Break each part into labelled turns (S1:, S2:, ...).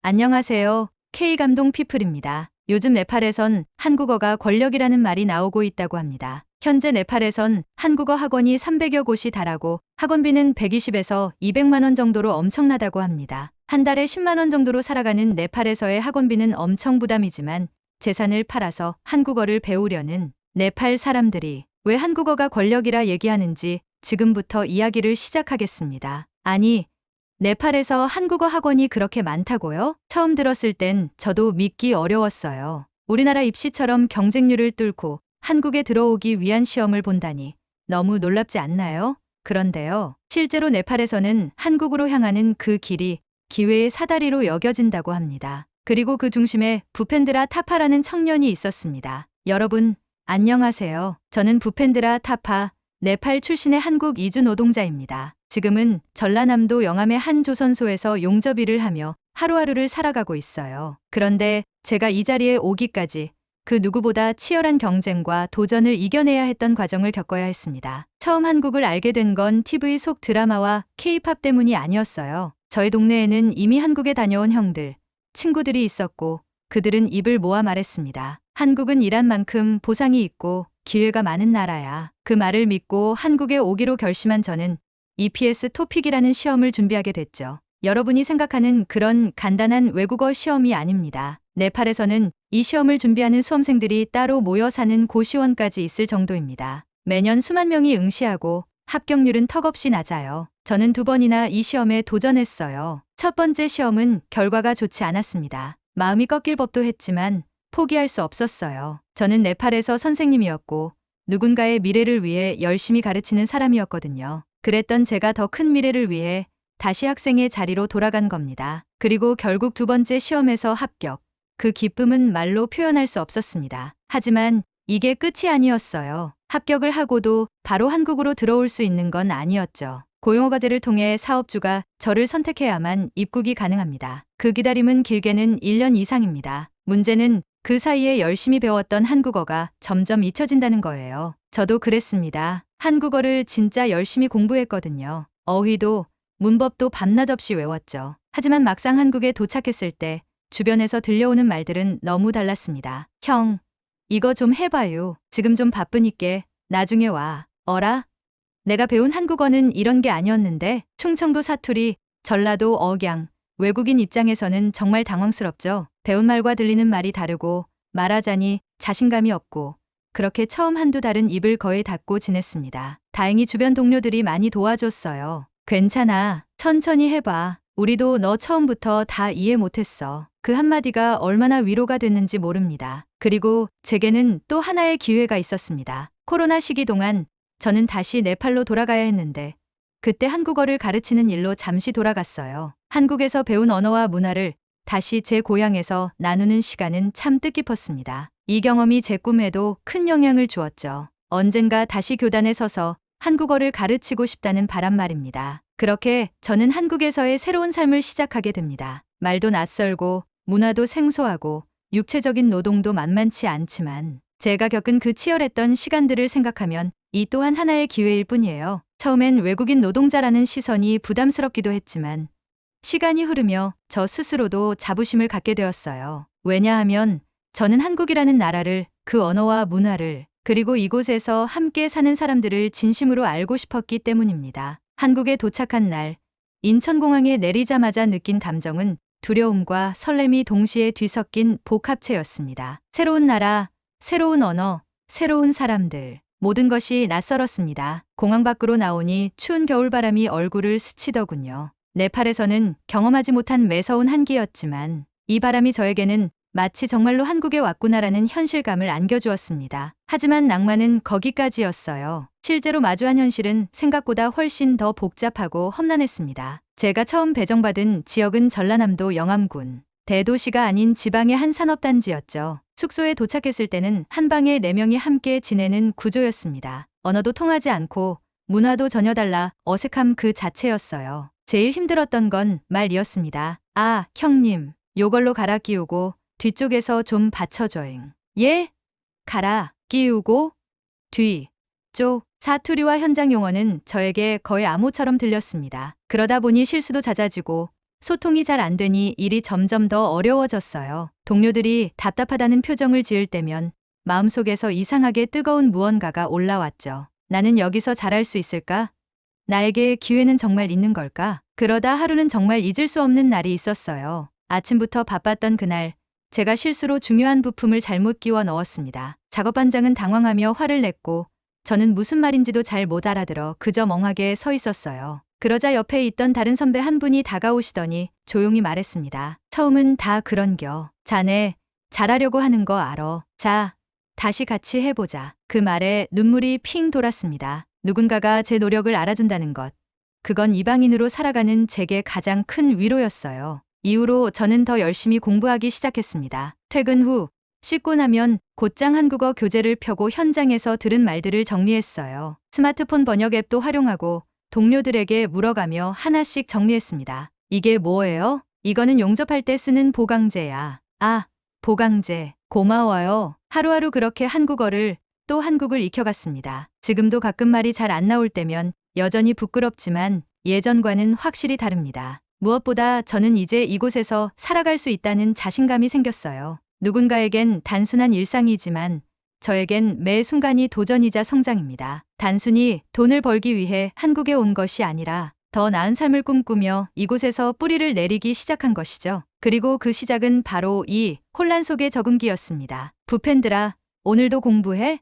S1: 안녕하세요. K감동 피플입니다. 요즘 네팔에선 한국어가 권력이라는 말이 나오고 있다고 합니다. 현재 네팔에선 한국어 학원이 300여 곳이 달하고 학원비는 120에서 200만 원 정도로 엄청나다고 합니다. 한 달에 10만 원 정도로 살아가는 네팔에서의 학원비는 엄청 부담이지만 재산을 팔아서 한국어를 배우려는 네팔 사람들이 왜 한국어가 권력이라 얘기하는지 지금부터 이야기를 시작하겠습니다. 아니, 네팔에서 한국어 학원이 그렇게 많다고요? 처음 들었을 땐 저도 믿기 어려웠어요. 우리나라 입시처럼 경쟁률을 뚫고 한국에 들어오기 위한 시험을 본다니 너무 놀랍지 않나요? 그런데요, 실제로 네팔에서는 한국으로 향하는 그 길이 기회의 사다리로 여겨진다고 합니다. 그리고 그 중심에 부펜드라 타파라는 청년이 있었습니다. 여러분, 안녕하세요. 저는 부펜드라 타파, 네팔 출신의 한국 이주 노동자입니다. 지금은 전라남도 영암의 한 조선소에서 용접 일을 하며 하루하루를 살아가고 있어요. 그런데 제가 이 자리에 오기까지 그 누구보다 치열한 경쟁과 도전을 이겨내야 했던 과정을 겪어야 했습니다. 처음 한국을 알게 된 건 TV 속 드라마와 K-팝 때문이 아니었어요. 저희 동네에는 이미 한국에 다녀온 형들, 친구들이 있었고 그들은 입을 모아 말했습니다. 한국은 일한 만큼 보상이 있고 기회가 많은 나라야. 그 말을 믿고 한국에 오기로 결심한 저는 EPS 토픽이라는 시험을 준비하게 됐죠. 여러분이 생각하는 그런 간단한 외국어 시험이 아닙니다. 네팔에서는 이 시험을 준비하는 수험생들이 따로 모여 사는 고시원까지 있을 정도입니다. 매년 수만 명이 응시하고 합격률은 턱없이 낮아요. 저는 2번이나 이 시험에 도전했어요. 첫 번째 시험은 결과가 좋지 않았습니다. 마음이 꺾일 법도 했지만 포기할 수 없었어요. 저는 네팔에서 선생님이었고 누군가의 미래를 위해 열심히 가르치는 사람이었거든요. 그랬던 제가 더 큰 미래를 위해 다시 학생의 자리로 돌아간 겁니다. 그리고 결국 2번째 시험에서 합격. 그 기쁨은 말로 표현할 수 없었습니다. 하지만 이게 끝이 아니었어요. 합격을 하고도 바로 한국으로 들어올 수 있는 건 아니었죠. 고용허가제를 통해 사업주가 저를 선택해야만 입국이 가능합니다. 그 기다림은 길게는 1년 이상입니다. 문제는 그 사이에 열심히 배웠던 한국어가 점점 잊혀진다는 거예요. 저도 그랬습니다. 한국어를 진짜 열심히 공부했거든요. 어휘도 문법도 밤낮 없이 외웠죠. 하지만 막상 한국에 도착했을 때 주변에서 들려오는 말들은 너무 달랐습니다. 형, 이거 좀 해봐요. 지금 좀 바쁘니께 나중에 와. 어라? 내가 배운 한국어는 이런 게 아니었는데. 충청도 사투리, 전라도 억양, 외국인 입장에서는 정말 당황스럽죠. 배운 말과 들리는 말이 다르고 말하자니 자신감이 없고 그렇게 처음 한두 달은 입을 거의 닫고 지냈습니다. 다행히 주변 동료들이 많이 도와줬어요. 괜찮아. 천천히 해봐. 우리도 너 처음부터 다 이해 못했어. 그 한마디가 얼마나 위로가 됐는지 모릅니다. 그리고 제게는 또 하나의 기회가 있었습니다. 코로나 시기 동안 저는 다시 네팔로 돌아가야 했는데 그때 한국어를 가르치는 일로 잠시 돌아갔어요. 한국에서 배운 언어와 문화를 다시 제 고향에서 나누는 시간은 참 뜻깊었습니다. 이 경험이 제 꿈에도 큰 영향을 주었죠. 언젠가 다시 교단에 서서 한국어를 가르치고 싶다는 바람 말입니다. 그렇게 저는 한국에서의 새로운 삶을 시작하게 됩니다. 말도 낯설고 문화도 생소하고 육체적인 노동도 만만치 않지만 제가 겪은 그 치열했던 시간들을 생각하면 이 또한 하나의 기회일 뿐이에요. 처음엔 외국인 노동자라는 시선이 부담스럽기도 했지만 시간이 흐르며 저 스스로도 자부심을 갖게 되었어요. 왜냐하면 저는 한국이라는 나라를, 그 언어와 문화를, 그리고 이곳에서 함께 사는 사람들을 진심으로 알고 싶었기 때문입니다. 한국에 도착한 날, 인천공항에 내리자마자 느낀 감정은 두려움과 설렘이 동시에 뒤섞인 복합체였습니다. 새로운 나라, 새로운 언어, 새로운 사람들. 모든 것이 낯설었습니다. 공항 밖으로 나오니 추운 겨울바람이 얼굴을 스치더군요. 네팔에서는 경험하지 못한 매서운 한기였지만 이 바람이 저에게는 마치 정말로 한국에 왔구나라는 현실감을 안겨주었습니다. 하지만 낭만은 거기까지였어요. 실제로 마주한 현실은 생각보다 훨씬 더 복잡하고 험난했습니다. 제가 처음 배정받은 지역은 전라남도 영암군. 대도시가 아닌 지방의 한 산업단지였죠. 숙소에 도착했을 때는 한 방에 4명이 함께 지내는 구조였습니다. 언어도 통하지 않고 문화도 전혀 달라 어색함 그 자체였어요. 제일 힘들었던 건 말이었습니다. 아, 형님, 요걸로 갈아 끼우고 뒤쪽에서 좀 받쳐줘잉. 예? 갈아 끼우고 뒤, 쪽, 사투리와 현장 용어는 저에게 거의 암호처럼 들렸습니다. 그러다 보니 실수도 잦아지고 소통이 잘 안 되니 일이 점점 더 어려워졌어요. 동료들이 답답하다는 표정을 지을 때면 마음속에서 이상하게 뜨거운 무언가가 올라왔죠. 나는 여기서 잘할 수 있을까? 나에게 기회는 정말 있는 걸까? 그러다 하루는 정말 잊을 수 없는 날이 있었어요. 아침부터 바빴던 그날, 제가 실수로 중요한 부품을 잘못 끼워 넣었습니다. 작업반장은 당황하며 화를 냈고 저는 무슨 말인지도 잘 못 알아들어 그저 멍하게 서 있었어요. 그러자 옆에 있던 다른 선배 한 분이 다가오시더니 조용히 말했습니다. 처음은 다 그런겨. 자네 잘하려고 하는 거 알어. 자, 다시 같이 해보자. 그 말에 눈물이 핑 돌았습니다. 누군가가 제 노력을 알아준다는 것. 그건 이방인으로 살아가는 제게 가장 큰 위로였어요. 이후로 저는 더 열심히 공부하기 시작했습니다. 퇴근 후 씻고 나면 곧장 한국어 교재를 펴고 현장에서 들은 말들을 정리했어요. 스마트폰 번역 앱도 활용하고 동료들에게 물어가며 하나씩 정리했습니다. 이게 뭐예요? 이거는 용접할 때 쓰는 보강제야. 아, 보강제. 고마워요. 하루하루 그렇게 한국어를 또 한국을 익혀갔습니다. 지금도 가끔 말이 잘 안 나올 때면 여전히 부끄럽지만 예전과는 확실히 다릅니다. 무엇보다 저는 이제 이곳에서 살아갈 수 있다는 자신감이 생겼어요. 누군가에겐 단순한 일상이지만 저에겐 매 순간이 도전이자 성장입니다. 단순히 돈을 벌기 위해 한국에 온 것이 아니라 더 나은 삶을 꿈꾸며 이곳에서 뿌리를 내리기 시작한 것이죠. 그리고 그 시작은 바로 이 혼란 속의 적응기였습니다. 부펜들아, 오늘도 공부해?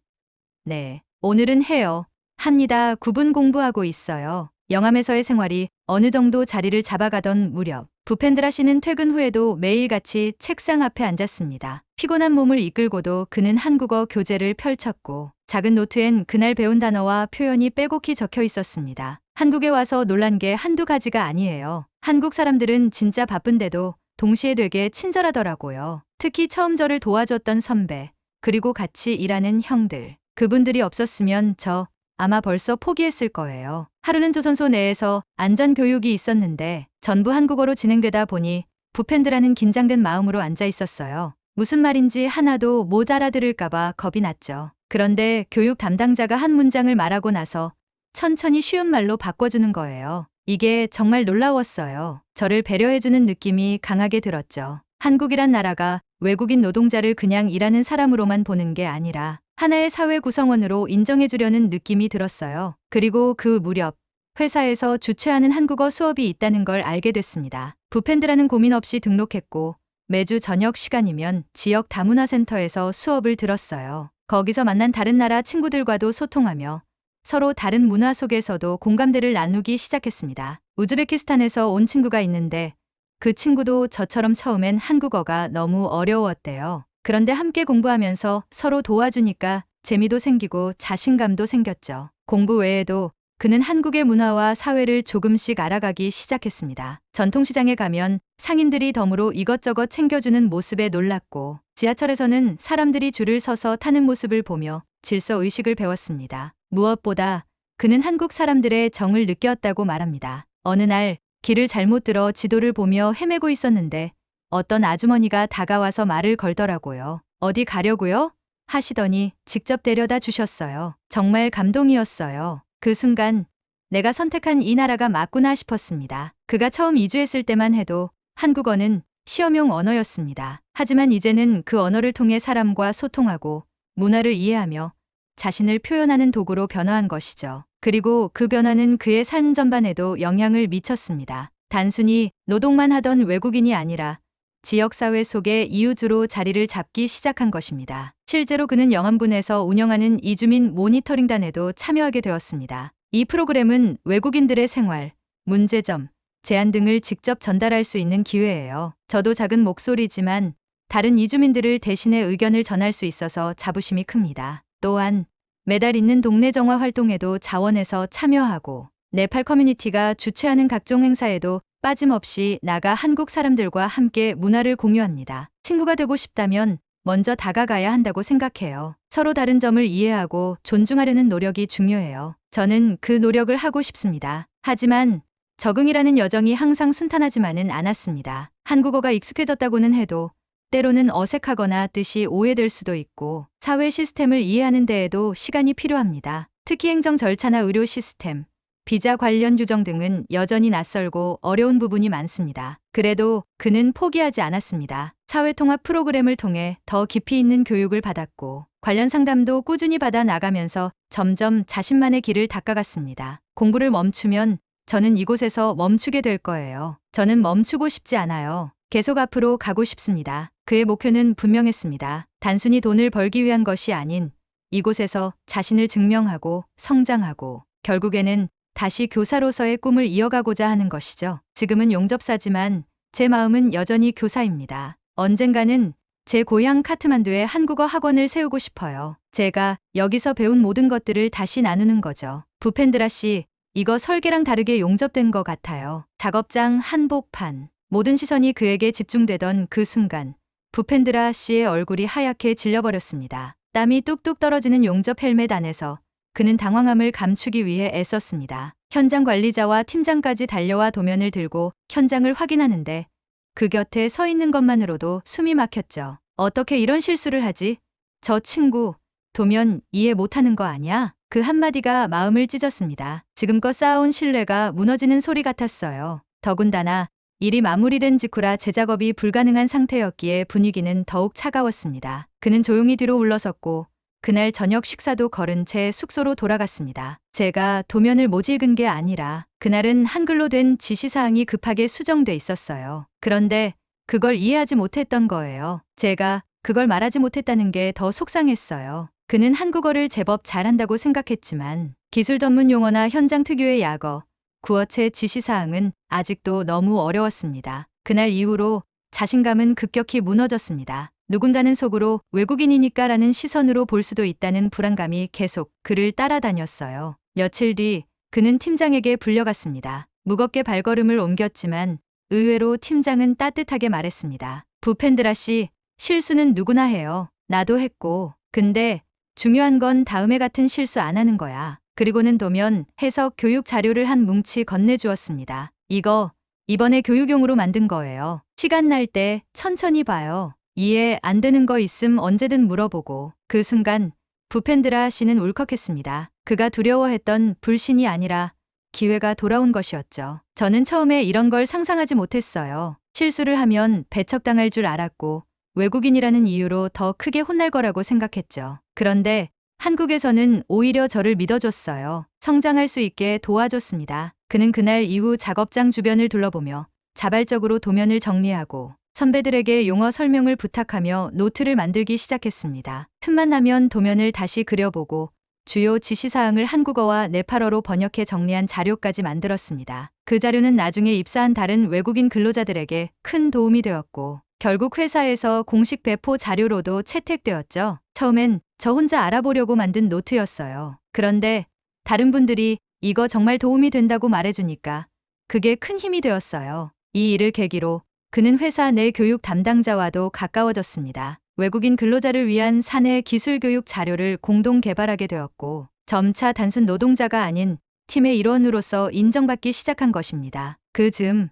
S1: 네, 오늘은 해요. 합니다. 9분 공부하고 있어요. 영암에서의 생활이 어느 정도 자리를 잡아가던 무렵, 부펜드라 씨는 퇴근 후에도 매일같이 책상 앞에 앉았습니다. 피곤한 몸을 이끌고도 그는 한국어 교재를 펼쳤고 작은 노트엔 그날 배운 단어와 표현이 빼곡히 적혀 있었습니다. 한국에 와서 놀란 게 한두 가지가 아니에요. 한국 사람들은 진짜 바쁜데도 동시에 되게 친절하더라고요. 특히 처음 저를 도와줬던 선배, 그리고 같이 일하는 형들. 그분들이 없었으면 저 아마 벌써 포기했을 거예요. 하루는 조선소 내에서 안전교육이 있었는데 전부 한국어로 진행되다 보니 부펜드라는 긴장된 마음으로 앉아 있었어요. 무슨 말인지 하나도 못 알아들을까봐 겁이 났죠. 그런데 교육 담당자가 한 문장을 말하고 나서 천천히 쉬운 말로 바꿔주는 거예요. 이게 정말 놀라웠어요. 저를 배려해주는 느낌이 강하게 들었죠. 한국이란 나라가 외국인 노동자를 그냥 일하는 사람으로만 보는 게 아니라 하나의 사회 구성원으로 인정해주려는 느낌이 들었어요. 그리고 그 무렵 회사에서 주최하는 한국어 수업이 있다는 걸 알게 됐습니다. 부펜드라는 고민 없이 등록했고 매주 저녁 시간이면 지역 다문화센터에서 수업을 들었어요. 거기서 만난 다른 나라 친구들과도 소통하며 서로 다른 문화 속에서도 공감대를 나누기 시작했습니다. 우즈베키스탄에서 온 친구가 있는데 그 친구도 저처럼 처음엔 한국어가 너무 어려웠대요. 그런데 함께 공부하면서 서로 도와주니까 재미도 생기고 자신감도 생겼죠. 공부 외에도 그는 한국의 문화와 사회를 조금씩 알아가기 시작했습니다. 전통시장에 가면 상인들이 덤으로 이것저것 챙겨주는 모습에 놀랐고 지하철에서는 사람들이 줄을 서서 타는 모습을 보며 질서의식을 배웠습니다. 무엇보다 그는 한국 사람들의 정을 느꼈다고 말합니다. 어느 날 길을 잘못 들어 지도를 보며 헤매고 있었는데 어떤 아주머니가 다가와서 말을 걸더라고요. 어디 가려고요? 하시더니 직접 데려다 주셨어요. 정말 감동이었어요. 그 순간 내가 선택한 이 나라가 맞구나 싶었습니다. 그가 처음 이주했을 때만 해도 한국어는 시험용 언어였습니다. 하지만 이제는 그 언어를 통해 사람과 소통하고 문화를 이해하며 자신을 표현하는 도구로 변화한 것이죠. 그리고 그 변화는 그의 삶 전반에도 영향을 미쳤습니다. 단순히 노동만 하던 외국인이 아니라 지역사회 속의 이웃으로 자리를 잡기 시작한 것입니다. 실제로 그는 영암군에서 운영하는 이주민 모니터링단에도 참여하게 되었습니다. 이 프로그램은 외국인들의 생활, 문제점, 제안 등을 직접 전달할 수 있는 기회예요. 저도 작은 목소리지만 다른 이주민들을 대신해 의견을 전할 수 있어서 자부심이 큽니다. 또한 매달 있는 동네 정화 활동에도 자원해서 참여하고 네팔 커뮤니티가 주최하는 각종 행사에도 빠짐없이 나가 한국 사람들과 함께 문화를 공유합니다. 친구가 되고 싶다면 먼저 다가가야 한다고 생각해요. 서로 다른 점을 이해하고 존중하려는 노력이 중요해요. 저는 그 노력을 하고 싶습니다. 하지만 적응이라는 여정이 항상 순탄하지만은 않았습니다. 한국어가 익숙해졌다고는 해도 때로는 어색하거나 뜻이 오해될 수도 있고 사회 시스템을 이해하는 데에도 시간이 필요합니다. 특히 행정 절차나 의료 시스템, 비자 관련 규정 등은 여전히 낯설고 어려운 부분이 많습니다. 그래도 그는 포기하지 않았습니다. 사회통합 프로그램을 통해 더 깊이 있는 교육을 받았고 관련 상담도 꾸준히 받아 나가면서 점점 자신만의 길을 닦아갔습니다. 공부를 멈추면 저는 이곳에서 멈추게 될 거예요. 저는 멈추고 싶지 않아요. 계속 앞으로 가고 싶습니다. 그의 목표는 분명했습니다. 단순히 돈을 벌기 위한 것이 아닌 이곳에서 자신을 증명하고 성장하고 결국에는 다시 교사로서의 꿈을 이어가고자 하는 것이죠. 지금은 용접사지만 제 마음은 여전히 교사입니다. 언젠가는 제 고향 카트만두에 한국어 학원을 세우고 싶어요. 제가 여기서 배운 모든 것들을 다시 나누는 거죠. 부펜드라 씨, 이거 설계랑 다르게 용접된 것 같아요. 작업장 한복판. 모든 시선이 그에게 집중되던 그 순간 부펜드라 씨의 얼굴이 하얗게 질려버렸습니다. 땀이 뚝뚝 떨어지는 용접 헬멧 안에서 그는 당황함을 감추기 위해 애썼습니다. 현장 관리자와 팀장까지 달려와 도면을 들고 현장을 확인하는데 그 곁에 서 있는 것만으로도 숨이 막혔죠. 어떻게 이런 실수를 하지? 저 친구, 도면 이해 못하는 거 아니야? 그 한마디가 마음을 찢었습니다. 지금껏 쌓아온 신뢰가 무너지는 소리 같았어요. 더군다나 일이 마무리된 직후라 재작업이 불가능한 상태였기에 분위기는 더욱 차가웠습니다. 그는 조용히 뒤로 물러섰고 그날 저녁 식사도 거른 채 숙소로 돌아갔습니다. 제가 도면을 못 읽은 게 아니라 그날은 한글로 된 지시사항이 급하게 수정돼 있었어요. 그런데 그걸 이해하지 못했던 거예요. 제가 그걸 말하지 못했다는 게 더 속상했어요. 그는 한국어를 제법 잘한다고 생각했지만 기술 전문 용어나 현장 특유의 약어, 구어체 지시사항은 아직도 너무 어려웠습니다. 그날 이후로 자신감은 급격히 무너졌습니다. 누군가는 속으로 외국인이니까라는 시선으로 볼 수도 있다는 불안감이 계속 그를 따라다녔어요. 며칠 뒤 그는 팀장에게 불려갔습니다. 무겁게 발걸음을 옮겼지만 의외로 팀장은 따뜻하게 말했습니다. 부펜드라 씨, 실수는 누구나 해요. 나도 했고. 근데 중요한 건 다음에 같은 실수 안 하는 거야. 그리고는 도면, 해석, 교육 자료를 한 뭉치 건네주었습니다. 이거 이번에 교육용으로 만든 거예요. 시간 날 때 천천히 봐요. 이해 안 되는 거 있음 언제든 물어보고. 그 순간 부펜드라 씨는 울컥했습니다. 그가 두려워했던 불신이 아니라 기회가 돌아온 것이었죠. 저는 처음에 이런 걸 상상하지 못했어요. 실수를 하면 배척당할 줄 알았고 외국인이라는 이유로 더 크게 혼날 거라고 생각했죠. 그런데 한국에서는 오히려 저를 믿어줬어요. 성장할 수 있게 도와줬습니다. 그는 그날 이후 작업장 주변을 둘러보며 자발적으로 도면을 정리하고 선배들에게 용어 설명을 부탁하며 노트를 만들기 시작했습니다. 틈만 나면 도면을 다시 그려보고 주요 지시사항을 한국어와 네팔어로 번역해 정리한 자료까지 만들었습니다. 그 자료는 나중에 입사한 다른 외국인 근로자들에게 큰 도움이 되었고 결국 회사에서 공식 배포 자료로도 채택되었죠. 처음엔 저 혼자 알아보려고 만든 노트였어요. 그런데 다른 분들이 이거 정말 도움이 된다고 말해주니까 그게 큰 힘이 되었어요. 이 일을 계기로 그는 회사 내 교육 담당자와도 가까워졌습니다. 외국인 근로자를 위한 사내 기술 교육 자료를 공동 개발하게 되었고 점차 단순 노동자가 아닌 팀의 일원으로서 인정받기 시작한 것입니다. 그 즈음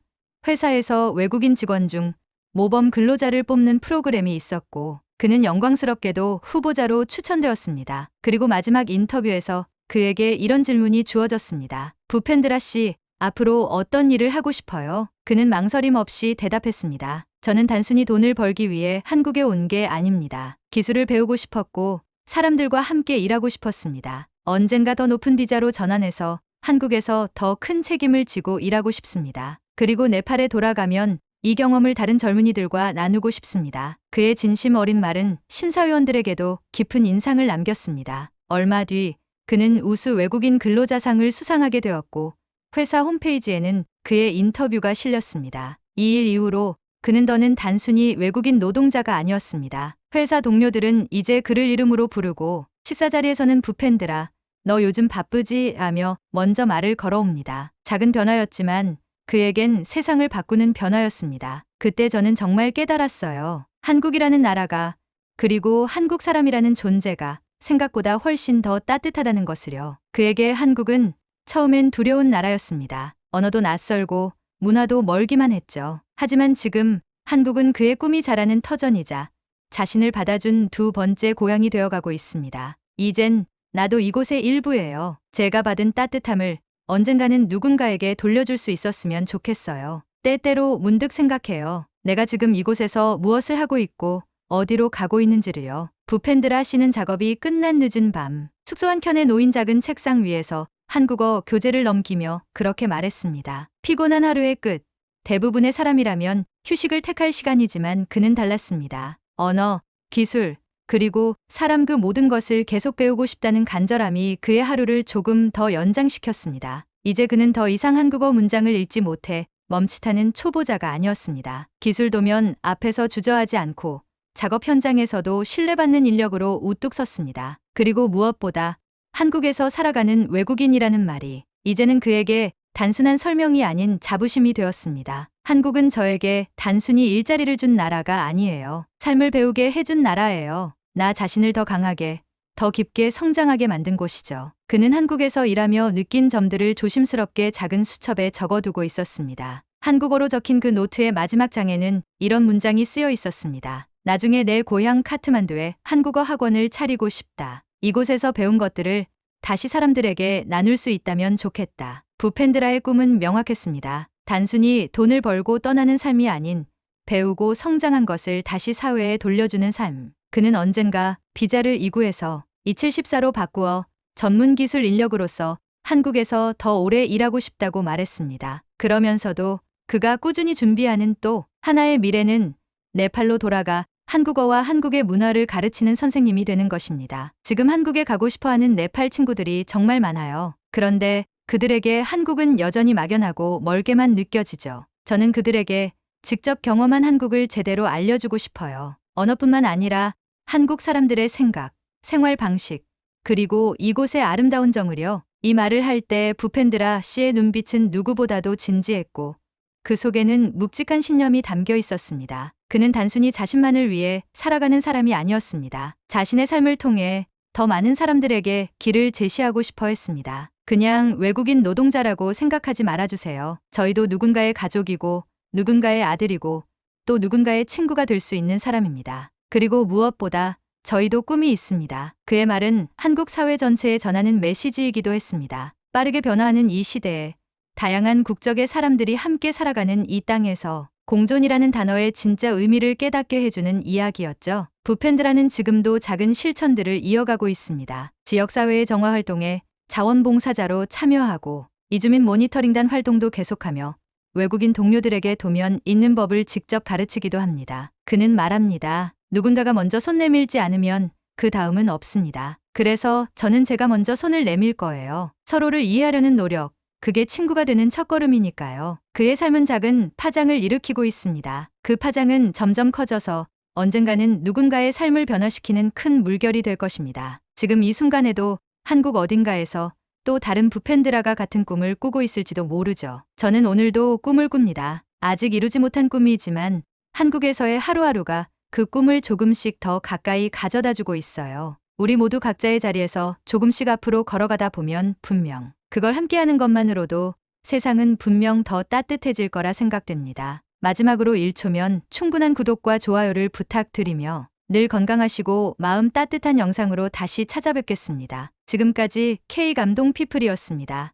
S1: 회사에서 외국인 직원 중 모범 근로자를 뽑는 프로그램이 있었고 그는 영광스럽게도 후보자로 추천되었습니다. 그리고 마지막 인터뷰에서 그에게 이런 질문이 주어졌습니다. 부펜드라 씨, 앞으로 어떤 일을 하고 싶어요? 그는 망설임 없이 대답했습니다. 저는 단순히 돈을 벌기 위해 한국에 온 게 아닙니다. 기술을 배우고 싶었고 사람들과 함께 일하고 싶었습니다. 언젠가 더 높은 비자로 전환해서 한국에서 더 큰 책임을 지고 일하고 싶습니다. 그리고 네팔에 돌아가면 이 경험을 다른 젊은이들과 나누고 싶습니다. 그의 진심 어린 말은 심사위원들에게도 깊은 인상을 남겼습니다. 얼마 뒤 그는 우수 외국인 근로자상을 수상하게 되었고 회사 홈페이지에는 그의 인터뷰가 실렸습니다. 이 일 이후로 그는 더는 단순히 외국인 노동자가 아니었습니다. 회사 동료들은 이제 그를 이름으로 부르고 식사 자리에서는 부펜드라, 너 요즘 바쁘지? 라며 먼저 말을 걸어옵니다. 작은 변화였지만 그에겐 세상을 바꾸는 변화였습니다. 그때 저는 정말 깨달았어요. 한국이라는 나라가 그리고 한국 사람이라는 존재가 생각보다 훨씬 더 따뜻하다는 것을요. 그에게 한국은 처음엔 두려운 나라였습니다. 언어도 낯설고 문화도 멀기만 했죠. 하지만 지금 한국은 그의 꿈이 자라는 터전이자 자신을 받아준 두 번째 고향이 되어가고 있습니다. 이젠 나도 이곳의 일부예요. 제가 받은 따뜻함을 언젠가는 누군가에게 돌려줄 수 있었으면 좋겠어요. 때때로 문득 생각해요. 내가 지금 이곳에서 무엇을 하고 있고 어디로 가고 있는지를요. 부펜드라 씨는 작업이 끝난 늦은 밤, 숙소 한 켠에 놓인 작은 책상 위에서 한국어 교재를 넘기며 그렇게 말했습니다. 피곤한 하루의 끝. 대부분의 사람이라면 휴식을 택할 시간이지만 그는 달랐습니다. 언어, 기술, 그리고 사람 그 모든 것을 계속 배우고 싶다는 간절함이 그의 하루를 조금 더 연장시켰습니다. 이제 그는 더 이상 한국어 문장을 읽지 못해 멈칫하는 초보자가 아니었습니다. 기술도면 앞에서 주저하지 않고 작업 현장에서도 신뢰받는 인력으로 우뚝 섰습니다. 그리고 무엇보다 한국에서 살아가는 외국인이라는 말이 이제는 그에게 단순한 설명이 아닌 자부심이 되었습니다. 한국은 저에게 단순히 일자리를 준 나라가 아니에요. 삶을 배우게 해준 나라예요. 나 자신을 더 강하게, 더 깊게 성장하게 만든 곳이죠. 그는 한국에서 일하며 느낀 점들을 조심스럽게 작은 수첩에 적어두고 있었습니다. 한국어로 적힌 그 노트의 마지막 장에는 이런 문장이 쓰여 있었습니다. 나중에 내 고향 카트만두에 한국어 학원을 차리고 싶다. 이곳에서 배운 것들을 다시 사람들에게 나눌 수 있다면 좋겠다. 부펜드라의 꿈은 명확했습니다. 단순히 돈을 벌고 떠나는 삶이 아닌 배우고 성장한 것을 다시 사회에 돌려주는 삶. 그는 언젠가 비자를 2구에서 2714로 바꾸어 전문 기술 인력으로서 한국에서 더 오래 일하고 싶다고 말했습니다. 그러면서도 그가 꾸준히 준비하는 또 하나의 미래는 네팔로 돌아가 한국어와 한국의 문화를 가르치는 선생님이 되는 것입니다. 지금 한국에 가고 싶어하는 네팔 친구들이 정말 많아요. 그런데 그들에게 한국은 여전히 막연하고 멀게만 느껴지죠. 저는 그들에게 직접 경험한 한국을 제대로 알려주고 싶어요. 언어뿐만 아니라 한국 사람들의 생각, 생활 방식, 그리고 이곳의 아름다운 정을요. 이 말을 할 때 부펜드라 씨의 눈빛은 누구보다도 진지했고 그 속에는 묵직한 신념이 담겨 있었습니다. 그는 단순히 자신만을 위해 살아가는 사람이 아니었습니다. 자신의 삶을 통해 더 많은 사람들에게 길을 제시하고 싶어 했습니다. 그냥 외국인 노동자라고 생각하지 말아주세요. 저희도 누군가의 가족이고 누군가의 아들이고 또 누군가의 친구가 될 수 있는 사람입니다. 그리고 무엇보다 저희도 꿈이 있습니다. 그의 말은 한국 사회 전체에 전하는 메시지이기도 했습니다. 빠르게 변화하는 이 시대에 다양한 국적의 사람들이 함께 살아가는 이 땅에서 공존이라는 단어의 진짜 의미를 깨닫게 해주는 이야기였죠. 부펜드라는 지금도 작은 실천들을 이어가고 있습니다. 지역사회의 정화 활동에 자원봉사자로 참여하고 이주민 모니터링단 활동도 계속하며 외국인 동료들에게 도면 읽는 법을 직접 가르치기도 합니다. 그는 말합니다. 누군가가 먼저 손 내밀지 않으면 그 다음은 없습니다. 그래서 저는 제가 먼저 손을 내밀 거예요. 서로를 이해하려는 노력, 그게 친구가 되는 첫걸음이니까요. 그의 삶은 작은 파장을 일으키고 있습니다. 그 파장은 점점 커져서 언젠가는 누군가의 삶을 변화시키는 큰 물결이 될 것입니다. 지금 이 순간에도 한국 어딘가에서 또 다른 부펜드라가 같은 꿈을 꾸고 있을지도 모르죠. 저는 오늘도 꿈을 꿉니다. 아직 이루지 못한 꿈이지만 한국에서의 하루하루가 그 꿈을 조금씩 더 가까이 가져다주고 있어요. 우리 모두 각자의 자리에서 조금씩 앞으로 걸어가다 보면 분명 그걸 함께하는 것만으로도 세상은 분명 더 따뜻해질 거라 생각됩니다. 마지막으로 1초면 충분한 구독과 좋아요를 부탁드리며 늘 건강하시고 마음 따뜻한 영상으로 다시 찾아뵙겠습니다. 지금까지 K감동 피플이었습니다.